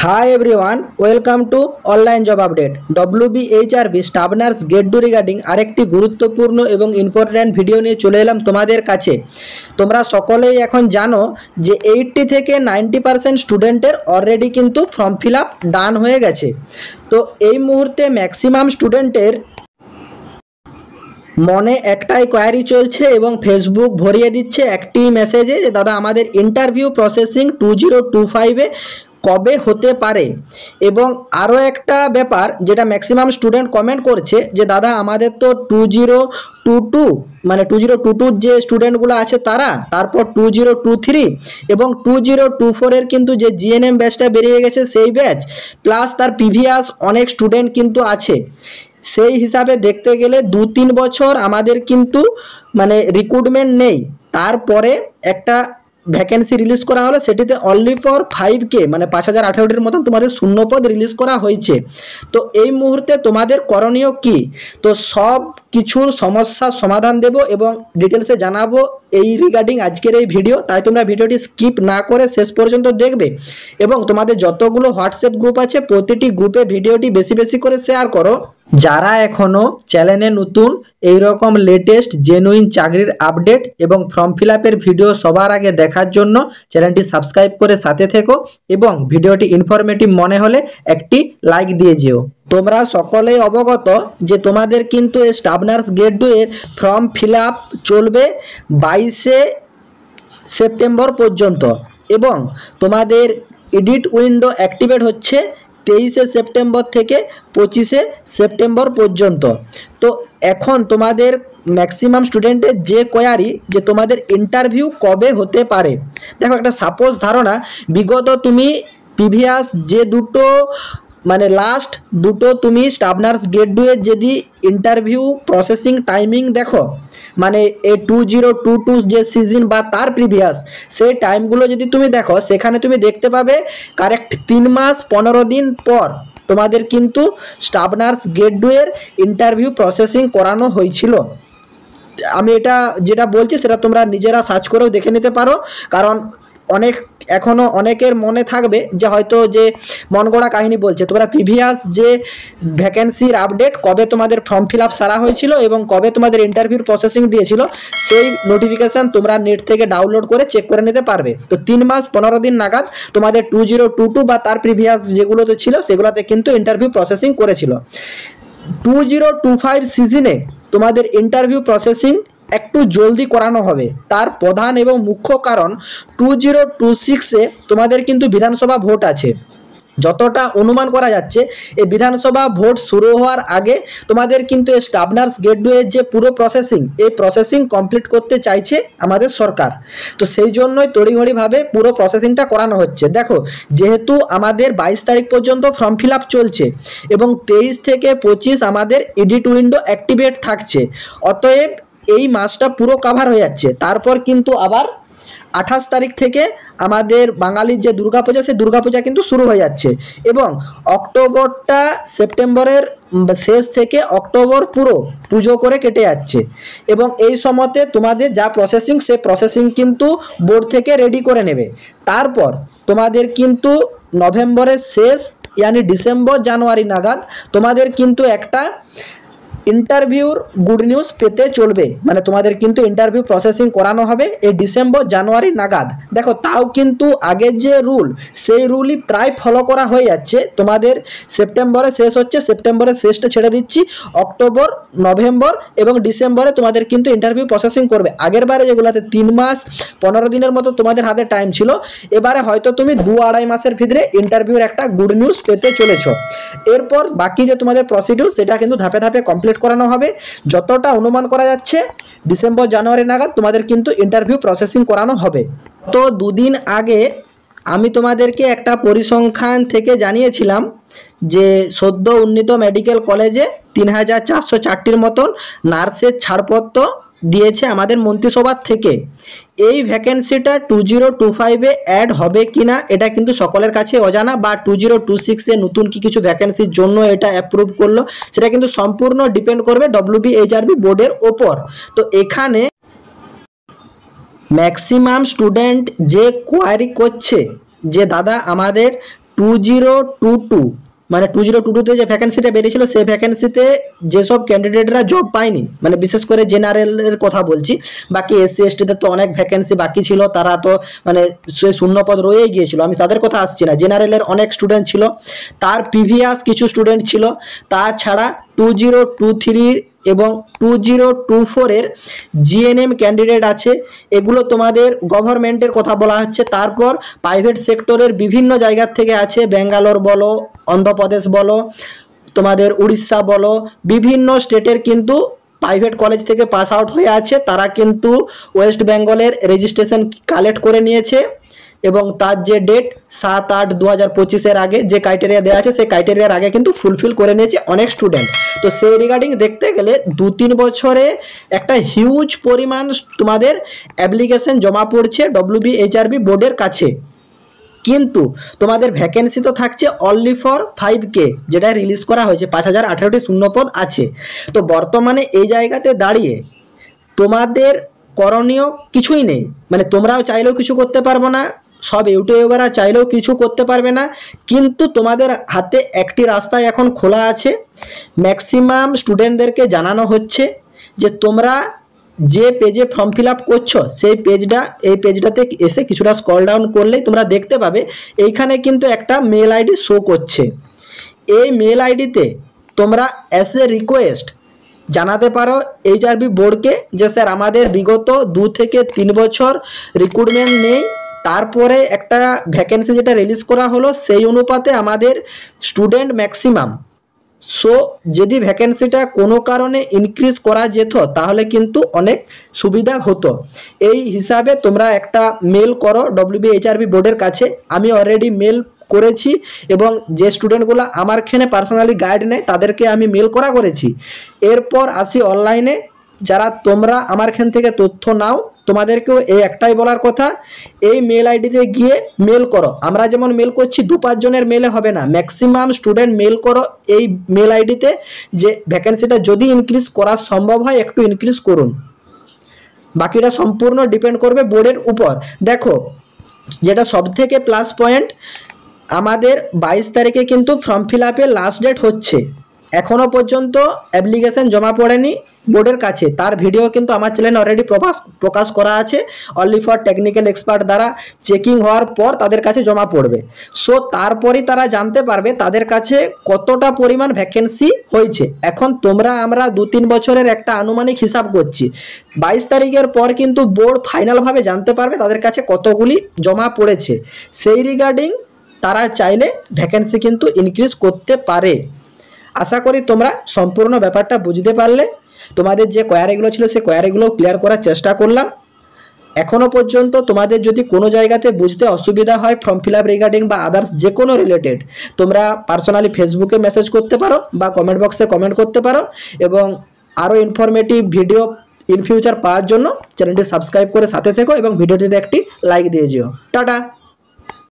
Hi everyone, welcome to online job update. WBHRB staff nurse গেট 2 regarding আরেকটি গুরুত্বপূর্ণ এবং ইম্পর্ট্যান্ট ভিডিও নিয়ে চলে এলাম তোমাদের কাছে। তোমরা সকলেই এখন জানো যে 80 থেকে 90% স্টুডেন্টের অলরেডি কিন্তু ফর্ম ফিল আপ ডান হয়ে গেছে। তো এই মুহূর্তে ম্যাক্সিমাম স্টুডেন্টের মনে একটাই কোয়ারি চলছে এবং ফেসবুক ভরিয়ে দিচ্ছে একটি মেসেজে যে দাদা আমাদের ইন্টারভিউ প্রসেসিং 2025-এ কবে হতে পারে। এবং আরও একটা ব্যাপার যেটা ম্যাক্সিমাম স্টুডেন্ট কমেন্ট করছে যে দাদা আমাদের তো 2022 মানে 2022 যে স্টুডেন্টগুলো আছে তারা, তারপর 2023 এবং 2024-এর কিন্তু যে জিএনএম ব্যাচটা বেরিয়ে গেছে সেই ব্যাচ, প্লাস তার প্রিভিয়াস অনেক স্টুডেন্ট কিন্তু আছে। সেই হিসাবে দেখতে গেলে 2-3 বছর আমাদের কিন্তু মানে রিক্রুটমেন্ট নেই। তারপরে একটা ভ্যাকেন্সি রিলিজ করা হলো, সেটিতে অনলি ফর 5K মানে 5018টির মতন তোমাদের শূন্যপদ রিলিজ করা হয়েছে। তো এই মুহূর্তে তোমাদের করণীয় কি? তো সব কিছুর সমস্যার সমাধান দেব এবং ডিটেলসে জানাবো এই রিগার্ডিং আজকের এই ভিডিও। তাই তোমরা ভিডিওটি স্কিপ না করে শেষ পর্যন্ত দেখবে এবং তোমাদের যতগুলো হোয়াটসঅ্যাপ গ্রুপ আছে প্রতিটি গ্রুপে ভিডিওটি বেশি বেশি করে শেয়ার করো। যারা এখনও চ্যানেলে নতুন এই রকম লেটেস্ট জেনুইন চাকরির আপডেট এবং ফর্ম ফিল আপের ভিডিও সবার আগে দেখার জন্য চ্যানেলটি সাবস্ক্রাইব করে সাথে থেকো এবং ভিডিওটি ইনফরমেটিভ মনে হলে একটি লাইক দিয়ে যেও। তোমরা সকলেই অবগত যে তোমাদের কিন্তু এই স্টাফ নার্স গেট 2 এর ফর্ম ফিল আপ চলবে 22শে সেপ্টেম্বর পর্যন্ত এবং তোমাদের এডিট উইন্ডো অ্যাক্টিভেট হচ্ছে 23শে সেপ্টেম্বর থেকে 25শে সেপ্টেম্বর পর্যন্ত। তো এখন তোমাদের ম্যাক্সিমাম স্টুডেন্টের যে কোয়ারি যে তোমাদের ইন্টারভিউ কবে হতে পারে। দেখো একটা সাপোজ ধারণা, বিগত তুমি প্রিভিয়াস যে দুটো মানে লাস্ট দুটো তুমি স্টাফ নার্স গেট 2 এর যদি ইন্টারভিউ প্রসেসিং টাইমিং দেখো, মানে এই 2022 যে সিজন বা তার প্রিভিয়াস সেই টাইমগুলো যদি তুমি দেখো, সেখানে তুমি দেখতে পাবে কারেক্ট 3 মাস 15 দিন পর তোমাদের কিন্তু স্টাফ নার্স গেট 2 এর ইন্টারভিউ প্রসেসিং করানো হয়েছিল। আমি এটা যেটা বলছি সেটা তোমরা নিজেরা সার্চ করেও দেখে নিতে পারো, কারণ এখনও অনেকের মনে থাকবে যে হয়তো যে মন গড়া কাহিনী বলছে। তোমরা প্রিভিয়াস যে ভ্যাকেন্সির আপডেট কবে তোমাদের ফর্ম ফিল আপ সারা হয়েছিল এবং কবে তোমাদের ইন্টারভিউর প্রসেসিং দিয়েছিল সেই নোটিফিকেশান তোমরা নেট থেকে ডাউনলোড করে চেক করে নিতে পারবে। তো 3 মাস 15 দিন নাগাদ তোমাদের 2022 বা তার প্রিভিয়াস যেগুলোতে ছিল সেগুলোতে কিন্তু ইন্টারভিউ প্রসেসিং করেছিল। 2025 সিজনে তোমাদের ইন্টারভিউ প্রসেসিং একটু জলদি করানো হবে। তার প্রধান এবং মুখ্য কারণ 2026-এ তোমাদের কিন্তু বিধানসভা ভোট আছে। যতটা অনুমান করা যাচ্ছে এই বিধানসভা ভোট শুরু হওয়ার আগে তোমাদের কিন্তু এই স্টাফ নার্স গেট 2 এর যে পুরো প্রসেসিং এই প্রসেসিং কমপ্লিট করতে চাইছে আমাদের সরকার। তো সেই জন্যই তড়িঘড়িভাবে পুরো প্রসেসিংটা করানো হচ্ছে। দেখো যেহেতু আমাদের 22 তারিখ পর্যন্ত ফর্ম ফিল আপ চলছে এবং 23 থেকে 25 আমাদের এডিট উইন্ডো অ্যাক্টিভেট থাকছে, অতএব এই মাসটা পুরো কাভার হয়ে যাচ্ছে। তারপর কিন্তু আবার 28 তারিখ থেকে আমাদের বাঙালির যে দুর্গাপূজা সেই দুর্গাপূজা কিন্তু শুরু হয়ে যাচ্ছে এবং অক্টোবরটা সেপ্টেম্বরের শেষ থেকে অক্টোবর পুরো পুজো করে কেটে যাচ্ছে এবং এই সময়তে তোমাদের যা প্রসেসিং সেই প্রসেসিং কিন্তু বোর্ড থেকে রেডি করে নেবে। তারপর তোমাদের কিন্তু নভেম্বরের শেষ ইয়ানি ডিসেম্বর জানুয়ারি নাগাদ তোমাদের কিন্তু একটা ইন্টারভিউর গুড নিউজ পেতে চলবে, মানে তোমাদের কিন্তু ইন্টারভিউ প্রসেসিং করানো হবে এই ডিসেম্বর জানুয়ারি নাগাদ। দেখো তাও কিন্তু আগের যে রুল সেই রুলই প্রায় ফলো করা হয়ে যাচ্ছে। তোমাদের সেপ্টেম্বরে শেষ হচ্ছে, সেপ্টেম্বরের শেষটা ছেড়ে দিচ্ছি, অক্টোবর নভেম্বর এবং ডিসেম্বরে তোমাদের কিন্তু ইন্টারভিউ প্রসেসিং করবে। আগের বারে যেগুলোতে 3 মাস 15 দিনের মতো তোমাদের হাতে টাইম ছিল, এবারে হয়তো তুমি 2-2.5 মাসের ভিতরে ইন্টারভিউর একটা গুড নিউজ পেতে চলেছ। এরপর বাকি যে তোমাদের প্রসিডিউর সেটা কিন্তু ধাপে ধাপে কমপ্লিট করানো হবে। যতটা অনুমান করা যাচ্ছে ডিসেম্বর জানুয়ারি নাগাদ তোমাদের কিন্তু ইন্টারভিউ প্রসেসিং করানো হবে। তো দুদিন আগে আমি তোমাদেরকে একটা পরিসংখ্যান থেকে জানিয়েছিলাম যে সদ্য উন্নীত মেডিকেল কলেজে 3404টির মতন নার্সের ছাড়পত্র দিয়েছে আমাদের মন্ত্রিসভার থেকে। এই ভ্যাকেন্সিটা 2025-এ অ্যাড হবে কিনা এটা কিন্তু সকলের কাছে অজানা, বা 2026-এ নতুন কিছু ভ্যাকেন্সির জন্য এটা অ্যাপ্রুভ করলো সেটা কিন্তু সম্পূর্ণ ডিপেন্ড করবে WBHRB বোর্ডের ওপর। তো এখানে ম্যাক্সিমাম স্টুডেন্ট যে কোয়ারি করছে যে দাদা আমাদের 2022 মানে 2022তে যে ভ্যাকেন্সিটা বেরিয়েছিল সেই ভ্যাকেন্সিতে যেসব ক্যান্ডিডেটরা জব পায়নি, মানে বিশেষ করে জেনারেলের কথা বলছি, বাকি এসসি এসটিতে তো অনেক ভ্যাকেন্সি বাকি ছিল, তারা তো মানে সে শূন্যপদ রয়েই গিয়েছিল, আমি তাদের কথা আসছি না। জেনারেলের অনেক স্টুডেন্ট ছিল, তার প্রিভিয়াস কিছু স্টুডেন্ট ছিল, তাছাড়া 2023 এবং 2024 এর জিএনএম ক্যান্ডিডেট আছে। এগুলো তোমাদের গভর্নমেন্টের কথা বলা হচ্ছে। তারপর প্রাইভেট সেক্টরের বিভিন্ন জায়গার থেকে আছে, ব্যাঙ্গালোর বলো, অন্ধ্রপ্রদেশ বলো, তোমাদের উড়িষ্যা বলো, বিভিন্ন স্টেটের কিন্তু প্রাইভেট কলেজ থেকে পাস আউট হয়ে আছে, তারা কিন্তু ওয়েস্ট বেঙ্গলের রেজিস্ট্রেশন কালেক্ট করে নিয়েছে এবং তার যে ডেট 7/8/2025 আগে যে ক্রাইটেরিয়া দেওয়া আছে সেই ক্রাইটেরিয়ার আগে কিন্তু ফুলফিল করে নিয়েছে অনেক স্টুডেন্ট। তো সেই রিগার্ডিং দেখতে গেলে 2-3 বছরে একটা হিউজ পরিমাণ তোমাদের অ্যাপ্লিকেশন জমা পড়ছে WBHRB বোর্ডের কাছে, কিন্তু তোমাদের ভ্যাকেন্সি তো থাকছে অনলি ফর 5K, যেটা রিলিজ করা হয়েছে, 5018টি শূন্যপদ আছে। তো বর্তমানে এই জায়গাতে দাঁড়িয়ে তোমাদের করণীয় কিছুই নেই, মানে তোমরাও চাইলেও কিছু করতে পারবো না, সব ইউটিউবাররা চাইলেও কিছু করতে পারবে না, কিন্তু তোমাদের হাতে একটি রাস্তায় এখন খোলা আছে। ম্যাক্সিমাম স্টুডেন্টদেরকে জানানো হচ্ছে যে তোমরা যে পেজে ফর্ম ফিল আপ করছো সেই এই পেজটাতে এসে কিছুটা স্ক্রল ডাউন করলেই তোমরা দেখতে পাবে এইখানে কিন্তু একটা মেল আইডি শো করছে। এই মেল আইডিতে তোমরা অ্যাজ এ রিকোয়েস্ট জানাতে পারো এইচআরবি বোর্ডকে যে স্যার আমাদের বিগত 2 থেকে 3 বছর রিক্রুটমেন্ট নেই, তারপরে একটা ভ্যাকেন্সি যেটা রিলিজ করা হলো সেই অনুপাতে আমাদের স্টুডেন্ট ম্যাক্সিমাম, সো যদি ভ্যাকেন্সিটা কোনো কারণে ইনক্রিজ করা যেত তাহলে কিন্তু অনেক সুবিধা হতো। এই হিসাবে তোমরা একটা মেল করো WBHRB বোর্ডের কাছে। আমি অলরেডি মেল করেছি এবং যে স্টুডেন্টগুলো আমার এখানে পার্সোনালি গাইড নেয় তাদেরকে আমি মেল করেছি। এরপর আসি অনলাইনে, যারা তোমরা আমার এখান থেকে তথ্য নাও তোমাদেরকেও এই একটাই বলার কথা, এই মেল আইডিতে গিয়ে মেল করো। আমরা যেমন মেল করছি 2-5 জনের মেলে হবে না, ম্যাক্সিমাম স্টুডেন্ট মেল করো এই মেল আইডিতে যে ভ্যাকেন্সিটা যদি ইনক্রিজ করা সম্ভব হয় একটু ইনক্রিজ করুন, বাকিটা সম্পূর্ণ ডিপেন্ড করবে বোর্ডের উপর। দেখো যেটা সবথেকে প্লাস পয়েন্ট, আমাদের 22 তারিখে কিন্তু ফর্ম ফিল আপের লাস্ট ডেট হচ্ছে, এখনও পর্যন্ত অ্যাপ্লিকেশন জমা পড়েনি বোর্ডের কাছে, তার ভিডিও কিন্তু আমার চ্যানেলে অলরেডি প্রকাশ করা আছে। অনলি ফর টেকনিক্যাল এক্সপার্ট দ্বারা চেকিং হওয়ার পর তাদের কাছে জমা পড়বে, সো তারপরই তারা জানতে পারবে তাদের কাছে কতটা পরিমাণ ভ্যাকেন্সি হয়েছে। এখন তোমরা আমরা 2-3 বছরের একটা আনুমানিক হিসাব করছি, 22 তারিখের পর কিন্তু বোর্ড ফাইনালভাবে জানতে পারবে তাদের কাছে কতগুলি জমা পড়েছে, সেই রিগার্ডিং তারা চাইলে ভ্যাকেন্সি কিন্তু ইনক্রিজ করতে পারে। আশা করি তোমরা সম্পূর্ণ ব্যাপারটা বুঝতে পারলে। তোমাদের যে কোয়ারিগুলো ছিল সেই কোয়ারিগুলো ক্লিয়ার করার চেষ্টা করলাম। এখনও পর্যন্ত তোমাদের যদি কোনো জায়গাতে বুঝতে অসুবিধা হয় ফর্ম ফিল আপ রিগার্ডিং বা আদার্স যে কোনো রিলেটেড, তোমরা পার্সোনালি ফেসবুকে মেসেজ করতে পারো বা কমেন্ট বক্সে কমেন্ট করতে পারো, এবং আরও ইনফরমেটিভ ভিডিও ইন ফিউচার পাওয়ার জন্য চ্যানেলটি সাবস্ক্রাইব করে সাথে থেকো এবং ভিডিওটিতে একটি লাইক দিয়ে যেও। টাটা।